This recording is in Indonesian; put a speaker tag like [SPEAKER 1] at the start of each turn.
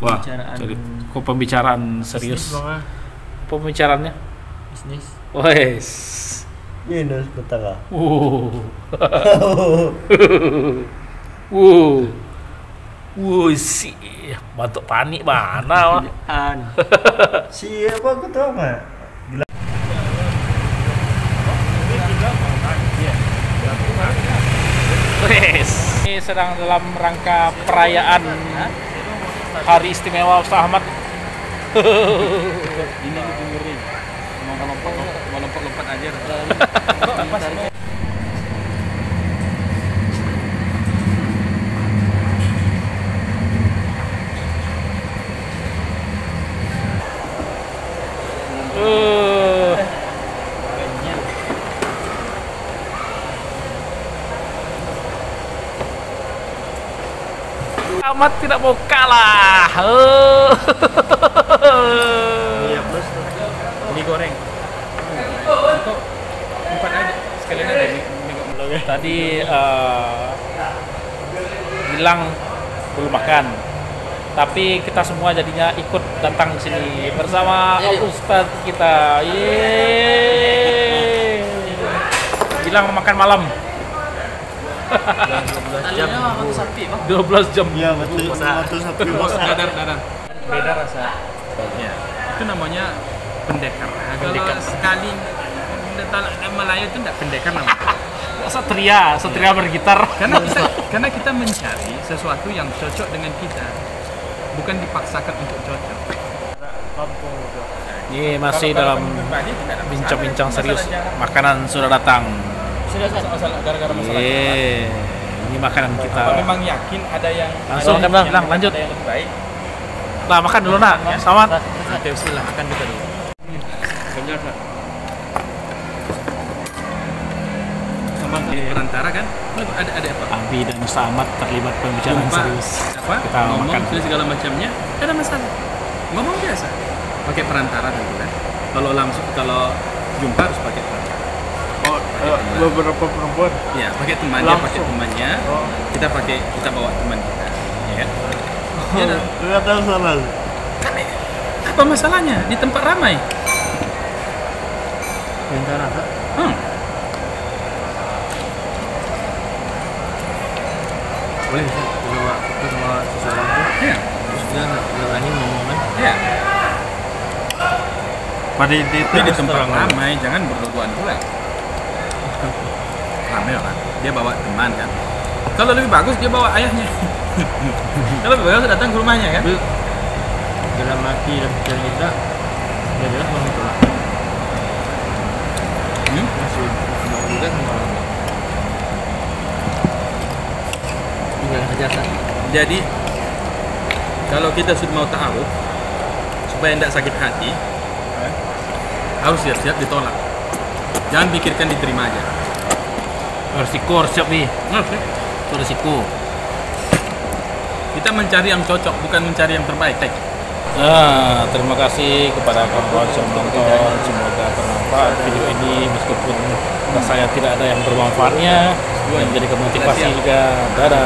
[SPEAKER 1] Wah,
[SPEAKER 2] Pembicaraan
[SPEAKER 1] jadi kok pembicaraan serius. Pembicaraannya
[SPEAKER 2] bisnis.
[SPEAKER 1] wes.
[SPEAKER 3] Ini sebentar.
[SPEAKER 1] Sih, batuk panik mana?
[SPEAKER 3] Siapa ketua mah?
[SPEAKER 1] Wes, ini sedang dalam rangka perayaan Hari Istimewa Ustaz Ahmad.
[SPEAKER 2] Ini dengerin. Mau lompat aja.
[SPEAKER 1] Ahmad tidak mau kalah.
[SPEAKER 3] Iya plus.
[SPEAKER 2] Mie goreng. Untuk empat aja. Sekalian aja
[SPEAKER 1] Tadi bilang belum makan, tapi kita semua jadinya ikut datang ke sini bersama Ustadz kita. Yeay. Bilang mau makan malam.
[SPEAKER 3] 12 jam.
[SPEAKER 1] 12 jam.
[SPEAKER 3] Iya betul. Betul sapi bos.
[SPEAKER 2] dadar. Beda rasa. Ya. Itu namanya pendekar. Kalau sekali Melayu itu enggak pendekar namanya.
[SPEAKER 1] Satria bergitar.
[SPEAKER 2] Karena kita mencari sesuatu yang cocok dengan kita. Bukan dipaksakan untuk cocok.
[SPEAKER 1] Ini masih dalam bincang-bincang serius. Makanan sudah datang.
[SPEAKER 2] Sudah masalah gara-gara masalah.
[SPEAKER 1] Ini makanan kita.
[SPEAKER 2] Kalau memang yakin ada yang
[SPEAKER 1] Langsung kan bang, lanjut.
[SPEAKER 2] Ada yang lebih baik.
[SPEAKER 1] Nah, makan dulu nak. Selamat.
[SPEAKER 2] Oke, bismillah, makan juga dulu. Ganjar, Pak. Sama perantara kan? Ada apa?
[SPEAKER 1] Abi dan Ustaz Ahmad terlibat pembicaraan
[SPEAKER 2] Jumpa,
[SPEAKER 1] serius.
[SPEAKER 2] apa?
[SPEAKER 1] Kita
[SPEAKER 2] Ngomong
[SPEAKER 1] makan.
[SPEAKER 2] segala macamnya, tidak ada masalah. Ngomong biasa. Pakai perantara tentu kan. Kalau jumpa harus pakai perantara.
[SPEAKER 3] Beberapa perempuan.
[SPEAKER 2] Ya, pakai temannya, kita bawa teman kita, ya kan? Ya dah.
[SPEAKER 3] Enggak tahu salah.
[SPEAKER 2] Kan apa masalahnya di tempat ramai?
[SPEAKER 3] Bintara. Boleh bisa bawa foto sama seseorang tuh.
[SPEAKER 2] Ya,
[SPEAKER 3] Terus dia nggak berani ngomong kan?
[SPEAKER 2] ya.
[SPEAKER 3] Pada itu
[SPEAKER 2] Tapi di tempat ramai, jangan berduaan pula. Ramai kan? Dia bawa teman kan? Kalau lebih bagus dia bawa ayahnya. Kalau lebih bagus datang ke rumahnya kan?
[SPEAKER 3] dalam hati dan pikiran kita ya jelas orang itu lah. Masih juga sama orang. Tinggal hajatan.
[SPEAKER 2] Jadi kalau kita sudah mau ta'aruf supaya tidak sakit hati, harus siap-siap ditolak. Jangan pikirkan diterima aja.
[SPEAKER 1] Resiko harus siap nih. Itu resiko.
[SPEAKER 2] Kita mencari yang cocok, bukan mencari yang terbaik.
[SPEAKER 1] Nah, terima kasih kepada kawan yang menonton. Semoga bermanfaat video ini, meskipun rasanya tidak ada yang bermanfaatnya, dan menjadi motivasi juga. Dadah.